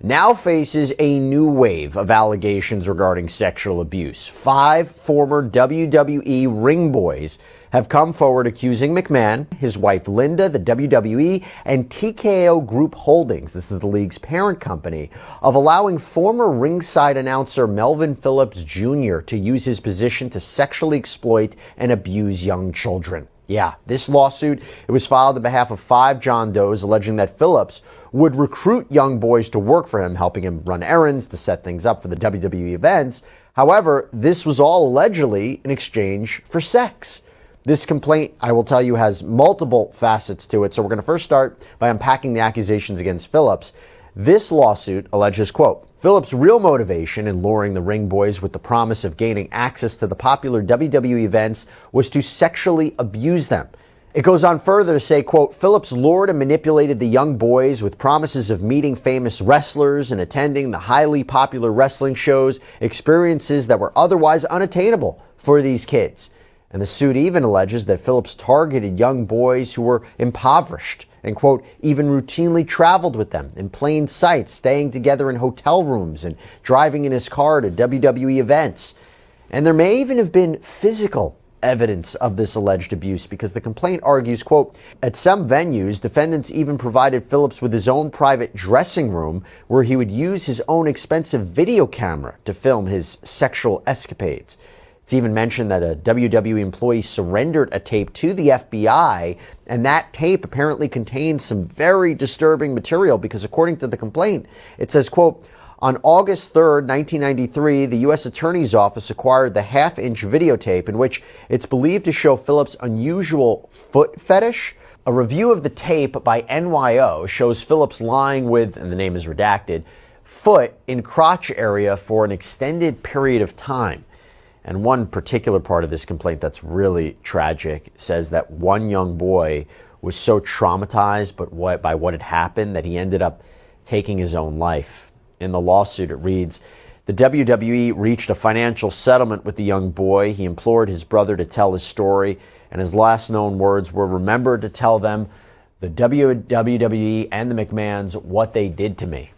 now faces a new wave of allegations regarding sexual abuse. 5 former WWE ring boys have come forward accusing McMahon, his wife Linda, the WWE, and TKO Group Holdings, this is the league's parent company, of allowing former ringside announcer Melvin Phillips Jr. to use his position to sexually exploit and abuse young children. Yeah, this lawsuit, it was filed on behalf of 5 John Does alleging that Phillips would recruit young boys to work for him, helping him run errands to set things up for the WWE events. However, this was all allegedly in exchange for sex. This complaint, I will tell you, has multiple facets to it. So we're going to first start by unpacking the accusations against Phillips. This lawsuit alleges, quote, Phillips' real motivation in luring the ring boys with the promise of gaining access to the popular WWE events was to sexually abuse them. It goes on further to say, quote, Phillips lured and manipulated the young boys with promises of meeting famous wrestlers and attending the highly popular wrestling shows, experiences that were otherwise unattainable for these kids. And the suit even alleges that Phillips targeted young boys who were impoverished and, quote, even routinely traveled with them in plain sight, staying together in hotel rooms and driving in his car to WWE events. And there may even have been physical evidence of this alleged abuse because the complaint argues, quote, at some venues, defendants even provided Phillips with his own private dressing room where he would use his own expensive video camera to film his sexual escapades. It's even mentioned that a WWE employee surrendered a tape to the FBI, and that tape apparently contains some very disturbing material because according to the complaint, it says, quote, on August 3rd, 1993, the U.S. Attorney's Office acquired the half-inch videotape in which it's believed to show Phillips' unusual foot fetish. A review of the tape by NYO shows Phillips lying with, and the name is redacted, foot in crotch area for an extended period of time. And one particular part of this complaint that's really tragic says that one young boy was so traumatized by what had happened that he ended up taking his own life. In the lawsuit, it reads, the WWE reached a financial settlement with the young boy. He implored his brother to tell his story, and his last known words were, remember to tell them, the WWE and the McMahons, what they did to me.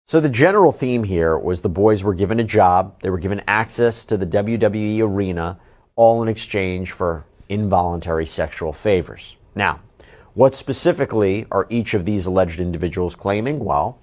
So the general theme here was the boys were given a job, they were given access to the WWE arena, all in exchange for involuntary sexual favors. Now, what specifically are each of these alleged individuals claiming? Well,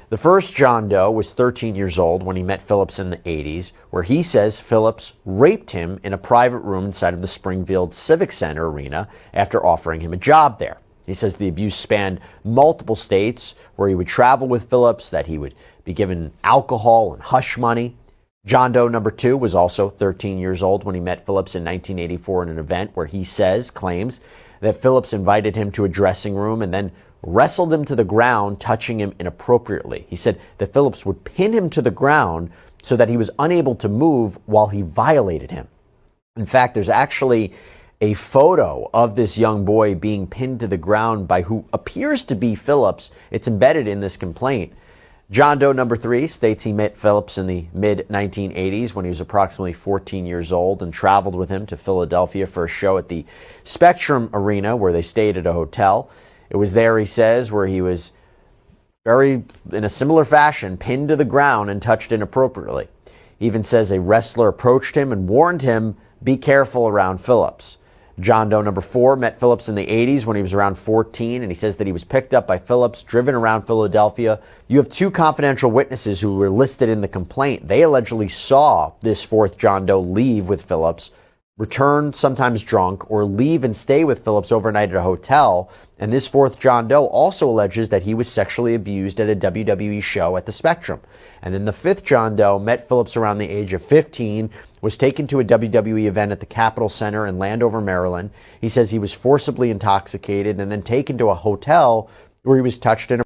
the first John Doe was 13 years old when he met Phillips in the 80s, where he says Phillips raped him in a private room inside of the Springfield Civic Center arena after offering him a job there. He says the abuse spanned multiple states where he would travel with Phillips, that he would be given alcohol and hush money. John Doe number 2 was also 13 years old when he met Phillips in 1984 in an event where he claims that Phillips invited him to a dressing room and then wrestled him to the ground, touching him inappropriately. He said that Phillips would pin him to the ground so that he was unable to move while he violated him. In fact, there's actually a photo of this young boy being pinned to the ground by who appears to be Phillips. It's embedded in this complaint. John Doe number 3 states he met Phillips in the mid-1980s when he was approximately 14 years old and traveled with him to Philadelphia for a show at the Spectrum Arena where they stayed at a hotel. It was there, he says, where he was in a similar fashion, pinned to the ground and touched inappropriately. He even says a wrestler approached him and warned him, be careful around Phillips. John Doe number 4 met Phillips in the 80s when he was around 14, and he says that he was picked up by Phillips, driven around Philadelphia. You have 2 confidential witnesses who were listed in the complaint. They allegedly saw this 4th John Doe leave with Phillips, return sometimes drunk, or leave and stay with Phillips overnight at a hotel. And this 4th John Doe also alleges that he was sexually abused at a WWE show at the Spectrum. And then the 5th John Doe met Phillips around the age of 15, was taken to a WWE event at the Capitol Center in Landover, Maryland. He says he was forcibly intoxicated and then taken to a hotel where he was touched in